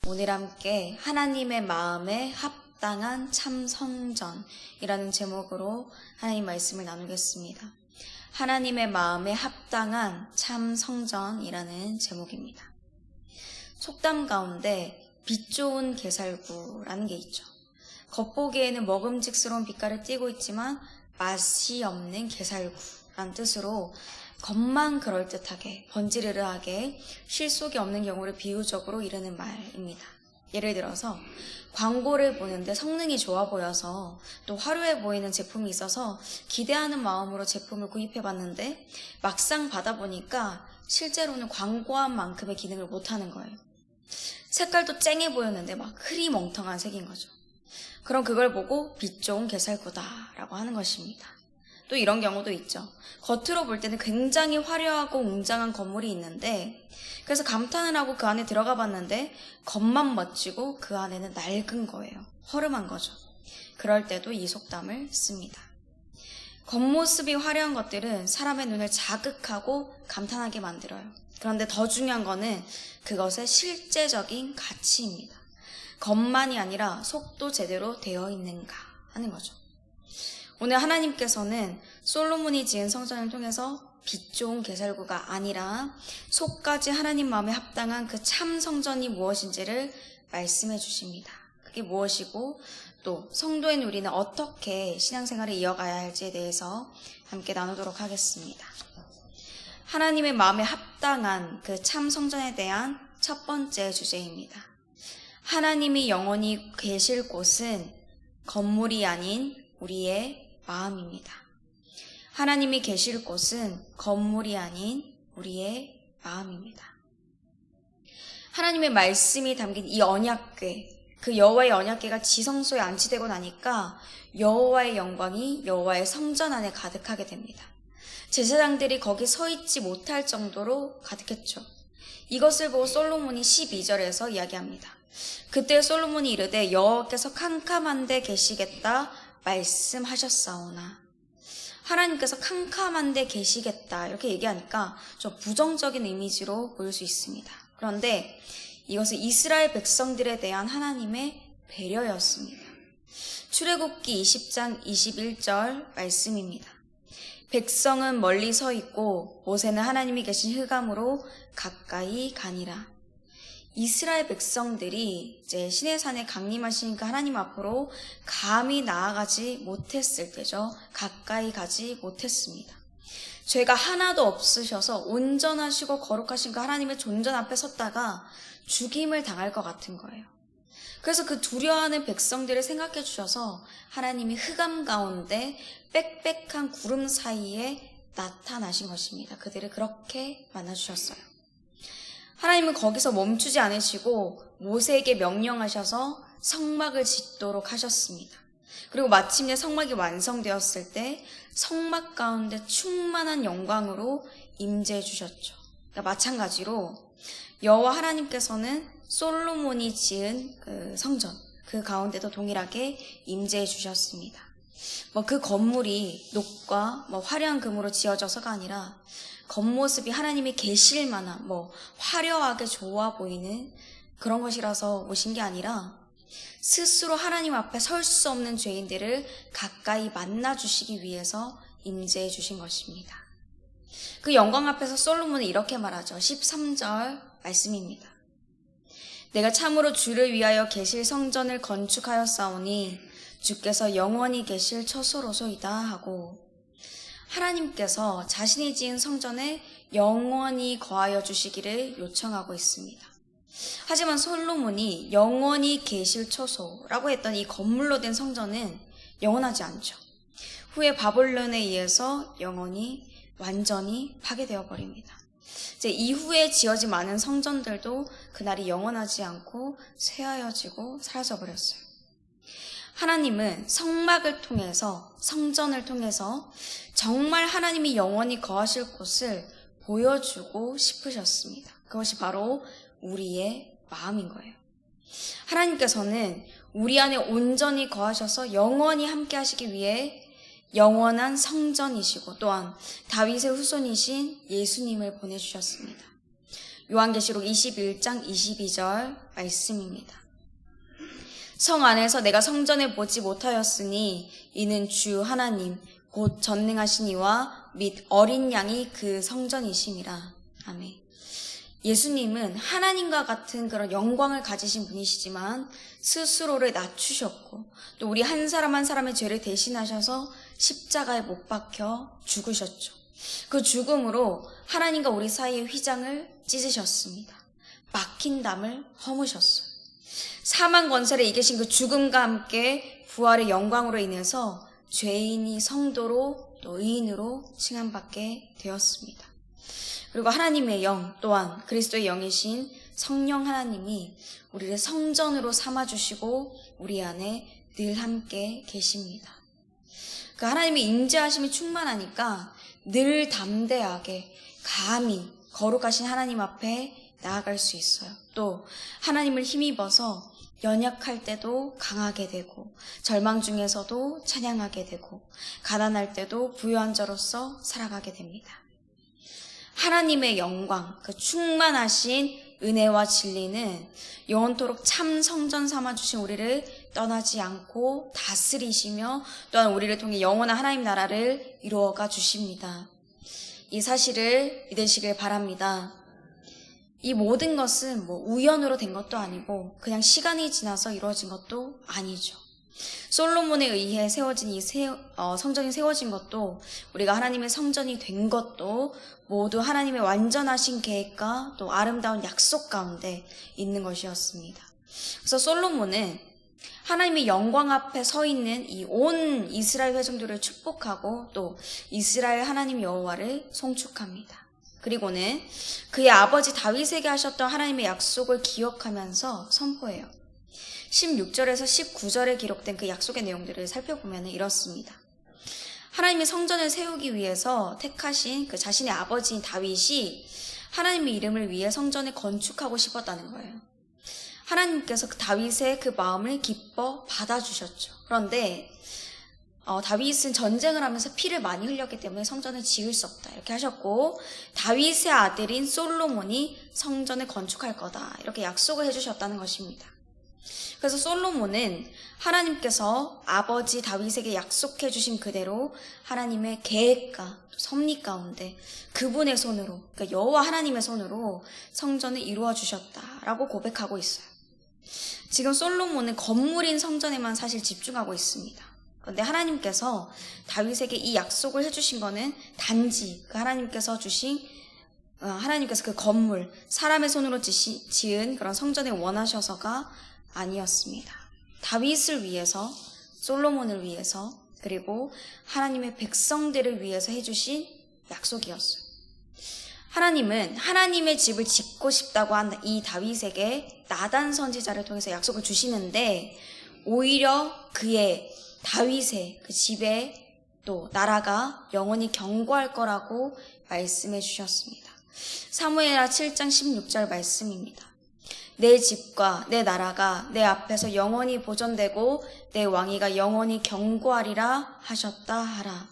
오늘 함께 하나님의 마음에 합당한 참 성전이라는 제목으로 하나님 말씀을 나누겠습니다. 하나님의 마음에 합당한 참 성전이라는 제목입니다. 속담 가운데 빛 좋은 게살구라는 게 있죠. 겉보기에는 먹음직스러운 빛깔을 띠고 있지만 맛이 없는 게살구라는 뜻으로 겉만 그럴듯하게 번지르르하게 실속이 없는 경우를 비유적으로 이르는 말입니다. 예를 들어서 광고를 보는데 성능이 좋아 보여서 또 화려해 보이는 제품이 있어서 기대하는 마음으로 제품을 구입해봤는데 막상 받아보니까 실제로는 광고한 만큼의 기능을 못하는 거예요. 색깔도 쨍해 보였는데 막 흐리멍텅한 색인 거죠. 그럼 그걸 보고 빛 좋은 게살구다라고 하는 것입니다. 또 이런 경우도 있죠. 겉으로 볼 때는 굉장히 화려하고 웅장한 건물이 있는데 그래서 감탄을 하고 그 안에 들어가 봤는데 겉만 멋지고 그 안에는 낡은 거예요. 허름한 거죠. 그럴 때도 이 속담을 씁니다. 겉모습이 화려한 것들은 사람의 눈을 자극하고 감탄하게 만들어요. 그런데 더 중요한 거는 그것의 실제적인 가치입니다. 겉만이 아니라 속도 제대로 되어 있는가 하는 거죠. 오늘 하나님께서는 솔로몬이 지은 성전을 통해서 빛 좋은 게살구가 아니라 속까지 하나님 마음에 합당한 그 참 성전이 무엇인지를 말씀해 주십니다. 그게 무엇이고 또 성도인 우리는 어떻게 신앙생활을 이어가야 할지에 대해서 함께 나누도록 하겠습니다. 하나님의 마음에 합당한 그 참 성전에 대한 첫 번째 주제입니다. 하나님이 영원히 계실 곳은 건물이 아닌 우리의 마음입니다. 하나님이 계실 곳은 건물이 아닌 우리의 마음입니다. 하나님의 말씀이 담긴 이 언약궤, 그 여호와의 언약궤가 지성소에 안치되고 나니까 여호와의 영광이 여호와의 성전 안에 가득하게 됩니다. 제사장들이 거기 서 있지 못할 정도로 가득했죠. 이것을 보고 솔로몬이 12절에서 이야기합니다. 그때 솔로몬이 이르되 여호와께서 캄캄한데 계시겠다 말씀하셨사오나. 하나님께서 캄캄한데 계시겠다 이렇게 얘기하니까 좀 부정적인 이미지로 보일 수 있습니다. 그런데 이것은 이스라엘 백성들에 대한 하나님의 배려였습니다. 출애굽기 20장 21절 말씀입니다. 백성은 멀리 서 있고 모세는 하나님이 계신 흑암으로 가까이 가니라. 이스라엘 백성들이 이제 시내산에 강림하신 그 하나님 앞으로 감히 나아가지 못했을 때죠. 가까이 가지 못했습니다. 죄가 하나도 없으셔서 온전하시고 거룩하신 그 하나님의 존전 앞에 섰다가 죽임을 당할 것 같은 거예요. 그래서 그 두려워하는 백성들을 생각해 주셔서 하나님이 흑암 가운데 빽빽한 구름 사이에 나타나신 것입니다. 그들을 그렇게 만나주셨어요. 하나님은 거기서 멈추지 않으시고 모세에게 명령하셔서 성막을 짓도록 하셨습니다. 그리고 마침내 성막이 완성되었을 때 성막 가운데 충만한 영광으로 임재해 주셨죠. 그러니까 마찬가지로 여호와 하나님께서는 솔로몬이 지은 그 성전, 그 가운데도 동일하게 임재해 주셨습니다. 그 건물이 녹과 화려한 금으로 지어져서가 아니라 겉모습이 하나님이 계실 만한 화려하게 좋아 보이는 그런 것이라서 오신 게 아니라 스스로 하나님 앞에 설 수 없는 죄인들을 가까이 만나주시기 위해서 임재해 주신 것입니다. 그 영광 앞에서 솔로몬은 이렇게 말하죠. 13절 말씀입니다. 내가 참으로 주를 위하여 계실 성전을 건축하였사오니 주께서 영원히 계실 처소로소이다 하고, 하나님께서 자신이 지은 성전에 영원히 거하여 주시기를 요청하고 있습니다. 하지만 솔로몬이 영원히 계실 처소라고 했던 이 건물로 된 성전은 영원하지 않죠. 후에 바벨론에 의해서 영원히 완전히 파괴되어 버립니다. 이제 이후에 지어진 많은 성전들도 그날이 영원하지 않고 쇠하여지고 사라져 버렸어요. 하나님은 성막을 통해서, 성전을 통해서 정말 하나님이 영원히 거하실 곳을 보여주고 싶으셨습니다. 그것이 바로 우리의 마음인 거예요. 하나님께서는 우리 안에 온전히 거하셔서 영원히 함께 하시기 위해 영원한 성전이시고 또한 다윗의 후손이신 예수님을 보내주셨습니다. 요한계시록 21장 22절 말씀입니다. 성 안에서 내가 성전에 보지 못하였으니 이는 주 하나님 곧 전능하신 이와 및 어린 양이 그 성전이심이라. 아멘. 예수님은 하나님과 같은 그런 영광을 가지신 분이시지만 스스로를 낮추셨고 또 우리 한 사람 한 사람의 죄를 대신하셔서 십자가에 못 박혀 죽으셨죠. 그 죽음으로 하나님과 우리 사이의 휘장을 찢으셨습니다. 막힌 담을 허무셨어요. 사망 권세를 이기신 그 죽음과 함께 부활의 영광으로 인해서 죄인이 성도로 또 의인으로 칭함받게 되었습니다. 그리고 하나님의 영 또한 그리스도의 영이신 성령 하나님이 우리를 성전으로 삼아주시고 우리 안에 늘 함께 계십니다. 그 하나님의 임재하심이 충만하니까 늘 담대하게 감히 거룩하신 하나님 앞에 나아갈 수 있어요. 또 하나님을 힘입어서 연약할 때도 강하게 되고 절망 중에서도 찬양하게 되고 가난할 때도 부유한 자로서 살아가게 됩니다. 하나님의 영광, 그 충만하신 은혜와 진리는 영원토록 참 성전 삼아주신 우리를 떠나지 않고 다스리시며 또한 우리를 통해 영원한 하나님 나라를 이루어가 주십니다. 이 사실을 믿으시길 바랍니다. 이 모든 것은 우연으로 된 것도 아니고 그냥 시간이 지나서 이루어진 것도 아니죠. 솔로몬에 의해 세워진 이 성전이 세워진 것도 우리가 하나님의 성전이 된 것도 모두 하나님의 완전하신 계획과 또 아름다운 약속 가운데 있는 것이었습니다. 그래서 솔로몬은 하나님의 영광 앞에 서 있는 이 온 이스라엘 회중들을 축복하고 또 이스라엘 하나님 여호와를 송축합니다. 그리고는 그의 아버지 다윗에게 하셨던 하나님의 약속을 기억하면서 선포해요. 16절에서 19절에 기록된 그 약속의 내용들을 살펴보면 이렇습니다. 하나님의 성전을 세우기 위해서 택하신 그 자신의 아버지인 다윗이 하나님의 이름을 위해 성전을 건축하고 싶었다는 거예요. 하나님께서 그 다윗의 그 마음을 기뻐 받아주셨죠. 그런데 다윗은 전쟁을 하면서 피를 많이 흘렸기 때문에 성전을 지을 수 없다 이렇게 하셨고 다윗의 아들인 솔로몬이 성전을 건축할 거다 이렇게 약속을 해주셨다는 것입니다. 그래서 솔로몬은 하나님께서 아버지 다윗에게 약속해 주신 그대로 하나님의 계획과 섭리 가운데 그분의 손으로 그러니까 여호와 하나님의 손으로 성전을 이루어 주셨다라고 고백하고 있어요. 지금 솔로몬은 건물인 성전에만 사실 집중하고 있습니다. 그런데 하나님께서 다윗에게 이 약속을 해주신 거는 단지 그 하나님께서 그 건물 사람의 손으로 지은 그런 성전을 원하셔서가 아니었습니다. 다윗을 위해서, 솔로몬을 위해서, 그리고 하나님의 백성들을 위해서 해주신 약속이었어요. 하나님은 하나님의 집을 짓고 싶다고 한 이 다윗에게 나단 선지자를 통해서 약속을 주시는데 오히려 다윗의 그 집에 또 나라가 영원히 견고할 거라고 말씀해 주셨습니다. 사무엘하 7장 16절 말씀입니다. 내 집과 내 나라가 내 앞에서 영원히 보존되고 내 왕위가 영원히 견고하리라 하셨다 하라.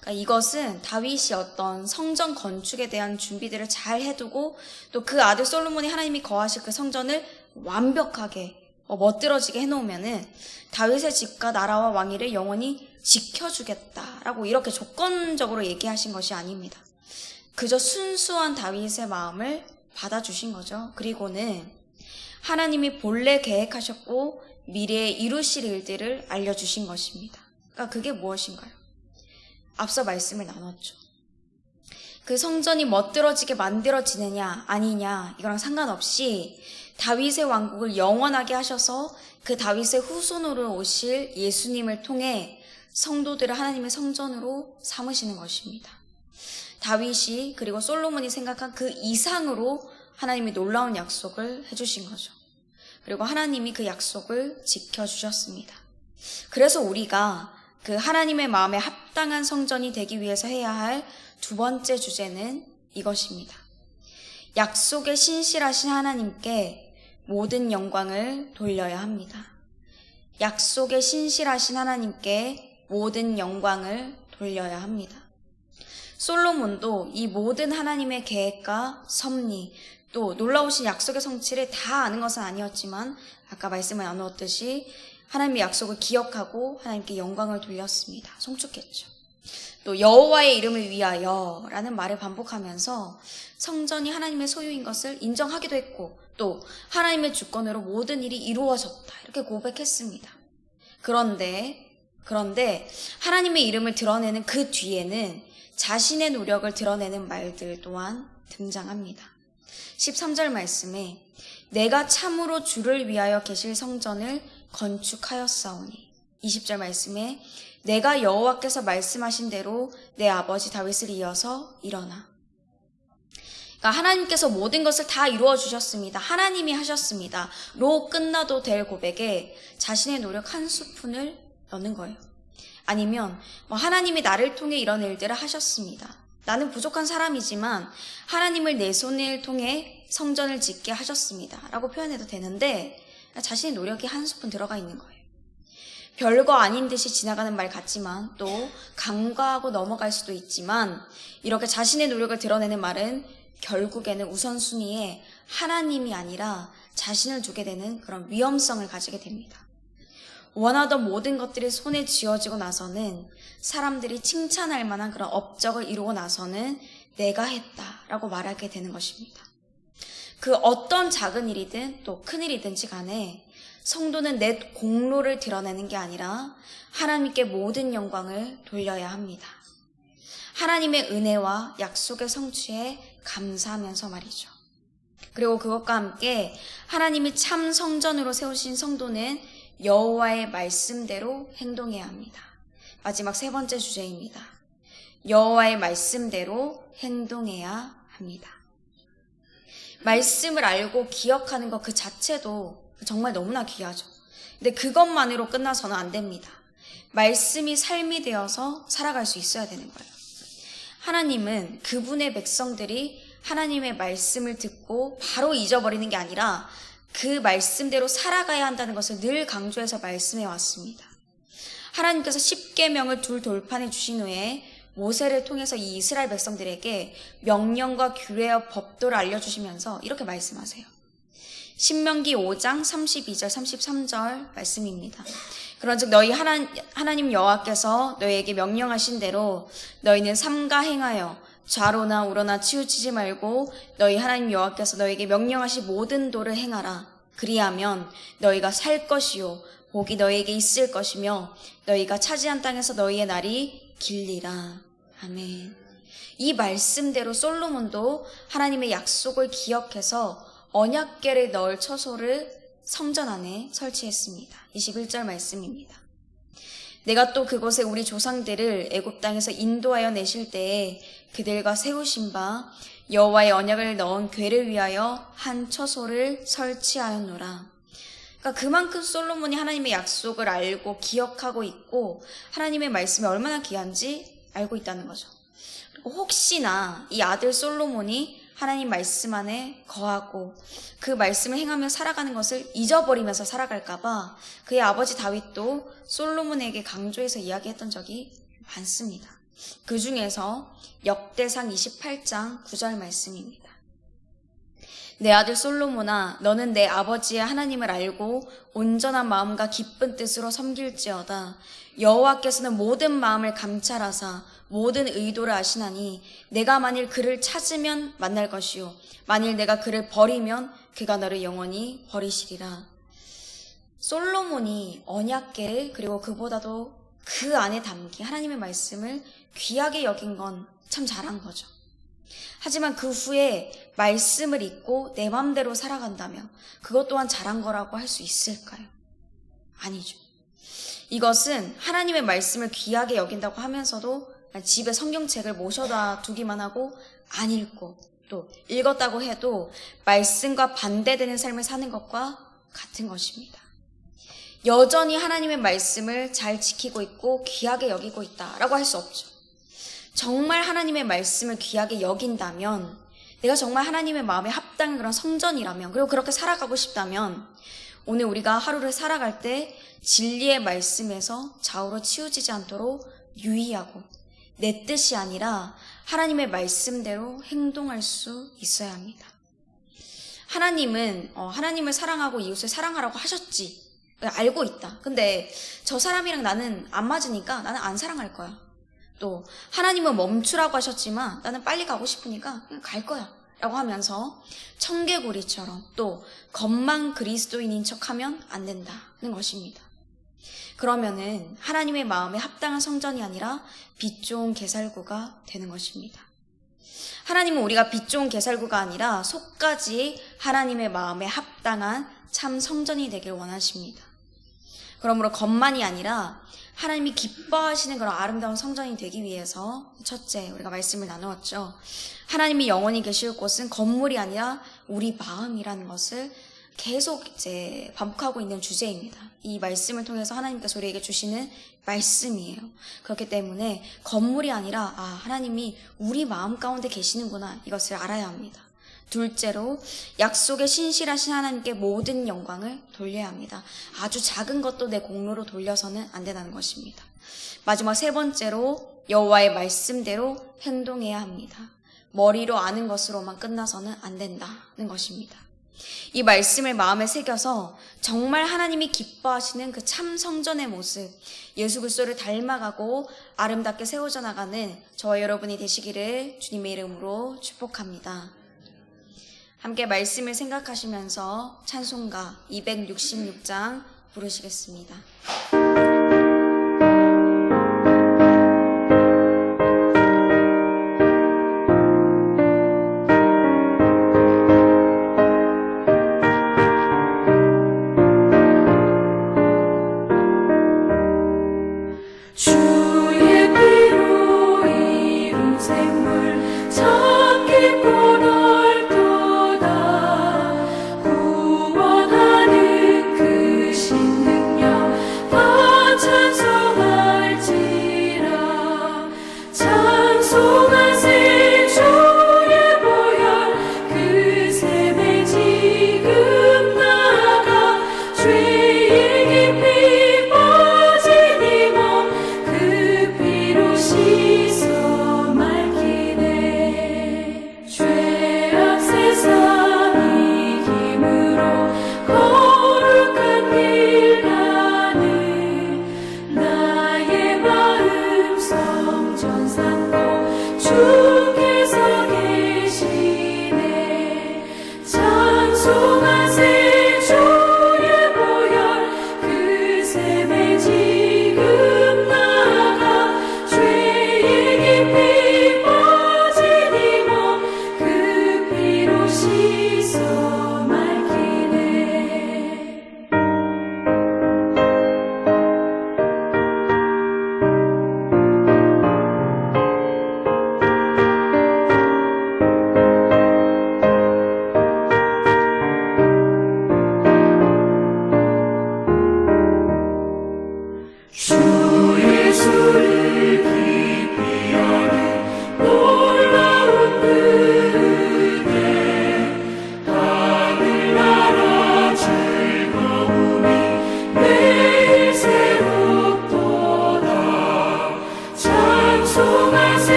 그러니까 이것은 다윗이 어떤 성전 건축에 대한 준비들을 잘 해두고 또 그 아들 솔로몬이 하나님이 거하실 그 성전을 완벽하게 멋들어지게 해놓으면은 다윗의 집과 나라와 왕위를 영원히 지켜주겠다라고 이렇게 조건적으로 얘기하신 것이 아닙니다. 그저 순수한 다윗의 마음을 받아주신 거죠. 그리고는 하나님이 본래 계획하셨고 미래에 이루실 일들을 알려주신 것입니다. 그러니까 그게 무엇인가요? 앞서 말씀을 나눴죠. 그 성전이 멋들어지게 만들어지느냐 아니냐 이거랑 상관없이 다윗의 왕국을 영원하게 하셔서 그 다윗의 후손으로 오실 예수님을 통해 성도들을 하나님의 성전으로 삼으시는 것입니다. 다윗이 그리고 솔로몬이 생각한 그 이상으로 하나님이 놀라운 약속을 해주신 거죠. 그리고 하나님이 그 약속을 지켜주셨습니다. 그래서 우리가 그 하나님의 마음에 합당한 성전이 되기 위해서 해야 할 두 번째 주제는 이것입니다. 약속에 신실하신 하나님께 모든 영광을 돌려야 합니다. 약속에 신실하신 하나님께 모든 영광을 돌려야 합니다. 솔로몬도 이 모든 하나님의 계획과 섭리 또 놀라우신 약속의 성취를 다 아는 것은 아니었지만 아까 말씀을 나누었듯이 하나님의 약속을 기억하고 하나님께 영광을 돌렸습니다. 송축했죠. 또 여호와의 이름을 위하여 라는 말을 반복하면서 성전이 하나님의 소유인 것을 인정하기도 했고 또 하나님의 주권으로 모든 일이 이루어졌다 이렇게 고백했습니다. 그런데 하나님의 이름을 드러내는 그 뒤에는 자신의 노력을 드러내는 말들 또한 등장합니다. 13절 말씀에 내가 참으로 주를 위하여 계실 성전을 건축하였사오니 20절 말씀에 내가 여호와께서 말씀하신 대로 내 아버지 다윗을 이어서 일어나. 그러니까 하나님께서 모든 것을 다 이루어 주셨습니다. 하나님이 하셨습니다. 로 끝나도 될 고백에 자신의 노력 한 스푼을 넣는 거예요. 아니면 하나님이 나를 통해 이런 일들을 하셨습니다. 나는 부족한 사람이지만 하나님을 내 손을 통해 성전을 짓게 하셨습니다. 라고 표현해도 되는데 자신의 노력이 한 스푼 들어가 있는 거예요. 별거 아닌 듯이 지나가는 말 같지만 또 간과하고 넘어갈 수도 있지만 이렇게 자신의 노력을 드러내는 말은 결국에는 우선순위에 하나님이 아니라 자신을 두게 되는 그런 위험성을 가지게 됩니다. 원하던 모든 것들이 손에 쥐어지고 나서는 사람들이 칭찬할 만한 그런 업적을 이루고 나서는 내가 했다라고 말하게 되는 것입니다. 그 어떤 작은 일이든 또 큰 일이든지 간에 성도는 내 공로를 드러내는 게 아니라 하나님께 모든 영광을 돌려야 합니다. 하나님의 은혜와 약속의 성취에 감사하면서 말이죠. 그리고 그것과 함께 하나님이 참 성전으로 세우신 성도는 여호와의 말씀대로 행동해야 합니다. 마지막 세 번째 주제입니다. 여호와의 말씀대로 행동해야 합니다. 말씀을 알고 기억하는 것 그 자체도 정말 너무나 귀하죠. 근데 그것만으로 끝나서는 안 됩니다. 말씀이 삶이 되어서 살아갈 수 있어야 되는 거예요. 하나님은 그분의 백성들이 하나님의 말씀을 듣고 바로 잊어버리는 게 아니라 그 말씀대로 살아가야 한다는 것을 늘 강조해서 말씀해 왔습니다. 하나님께서 십계명을 둘 돌판에 주신 후에 모세를 통해서 이 이스라엘 백성들에게 명령과 규례와 법도를 알려주시면서 이렇게 말씀하세요. 신명기 5장 32절 33절 말씀입니다. 그런즉 너희 하나님 여호와께서 너희에게 명령하신 대로 너희는 삼가 행하여 좌로나 우로나 치우치지 말고 너희 하나님 여호와께서 너희에게 명령하신 모든 도를 행하라. 그리하면 너희가 살 것이요 복이 너희에게 있을 것이며 너희가 차지한 땅에서 너희의 날이 길리라. 아멘. 이 말씀대로 솔로몬도 하나님의 약속을 기억해서 언약궤를 넣을 처소를 성전 안에 설치했습니다. 21절 말씀입니다. 내가 또 그곳에 우리 조상들을 애굽 땅에서 인도하여 내실 때에 그들과 세우신 바 여호와의 언약을 넣은 궤를 위하여 한 처소를 설치하였노라. 그러니까 그만큼 솔로몬이 하나님의 약속을 알고 기억하고 있고 하나님의 말씀이 얼마나 귀한지 알고 있다는 거죠. 그리고 혹시나 이 아들 솔로몬이 하나님 말씀 안에 거하고 그 말씀을 행하며 살아가는 것을 잊어버리면서 살아갈까봐 그의 아버지 다윗도 솔로몬에게 강조해서 이야기했던 적이 많습니다. 그 중에서 역대상 28장 9절 말씀입니다. 내 아들 솔로몬아, 너는 내 아버지의 하나님을 알고 온전한 마음과 기쁜 뜻으로 섬길지어다. 여호와께서는 모든 마음을 감찰하사 모든 의도를 아시나니 내가 만일 그를 찾으면 만날 것이요 만일 내가 그를 버리면 그가 너를 영원히 버리시리라. 솔로몬이 언약궤를 그리고 그보다도 그 안에 담긴 하나님의 말씀을 귀하게 여긴 건 참 잘한 거죠. 하지만 그 후에 말씀을 잊고 내 맘대로 살아간다면 그것 또한 잘한 거라고 할 수 있을까요? 아니죠. 이것은 하나님의 말씀을 귀하게 여긴다고 하면서도 집에 성경책을 모셔다 두기만 하고 안 읽고 또 읽었다고 해도 말씀과 반대되는 삶을 사는 것과 같은 것입니다. 여전히 하나님의 말씀을 잘 지키고 있고 귀하게 여기고 있다라고 할 수 없죠. 정말 하나님의 말씀을 귀하게 여긴다면, 내가 정말 하나님의 마음에 합당한 그런 성전이라면, 그리고 그렇게 살아가고 싶다면 오늘 우리가 하루를 살아갈 때 진리의 말씀에서 좌우로 치우치지 않도록 유의하고 내 뜻이 아니라 하나님의 말씀대로 행동할 수 있어야 합니다. 하나님은 하나님을 사랑하고 이웃을 사랑하라고 하셨지. 알고 있다. 근데 저 사람이랑 나는 안 맞으니까 나는 안 사랑할 거야. 또 하나님은 멈추라고 하셨지만 나는 빨리 가고 싶으니까 그냥 갈 거야 라고 하면서 청개구리처럼 또 겉만 그리스도인인 척하면 안 된다는 것입니다. 그러면은 하나님의 마음에 합당한 성전이 아니라 빛 좋은 게살구가 되는 것입니다. 하나님은 우리가 빛 좋은 게살구가 아니라 속까지 하나님의 마음에 합당한 참 성전이 되길 원하십니다. 그러므로 겉만이 아니라 하나님이 기뻐하시는 그런 아름다운 성전이 되기 위해서 첫째, 우리가 말씀을 나누었죠. 하나님이 영원히 계실 곳은 건물이 아니라 우리 마음이라는 것을 계속 이제 반복하고 있는 주제입니다. 이 말씀을 통해서 하나님께서 우리에게 주시는 말씀이에요. 그렇기 때문에 건물이 아니라 하나님이 우리 마음 가운데 계시는구나, 이것을 알아야 합니다. 둘째로 약속에 신실하신 하나님께 모든 영광을 돌려야 합니다. 아주 작은 것도 내 공로로 돌려서는 안 된다는 것입니다. 마지막 세 번째로 여호와의 말씀대로 행동해야 합니다. 머리로 아는 것으로만 끝나서는 안 된다는 것입니다. 이 말씀을 마음에 새겨서 정말 하나님이 기뻐하시는 그 참 성전의 모습, 예수 그리스도를 닮아가고 아름답게 세워져 나가는 저와 여러분이 되시기를 주님의 이름으로 축복합니다. 함께 말씀을 생각하시면서 찬송가 266장 부르시겠습니다.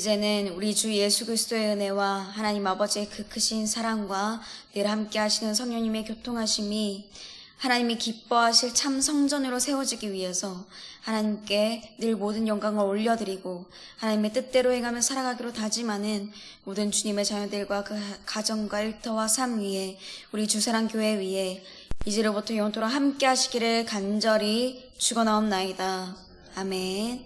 이제는 우리 주 예수 그리스도의 은혜와 하나님 아버지의 그 크신 사랑과 늘 함께 하시는 성령님의 교통하심이 하나님이 기뻐하실 참 성전으로 세워지기 위해서 하나님께 늘 모든 영광을 올려드리고 하나님의 뜻대로 행하며 살아가기로 다짐하는 모든 주님의 자녀들과 그 가정과 일터와 삶 위에 우리 주사랑교회 위에 이제로부터 영원토록 함께 하시기를 간절히 축원하옵나이다. 아멘.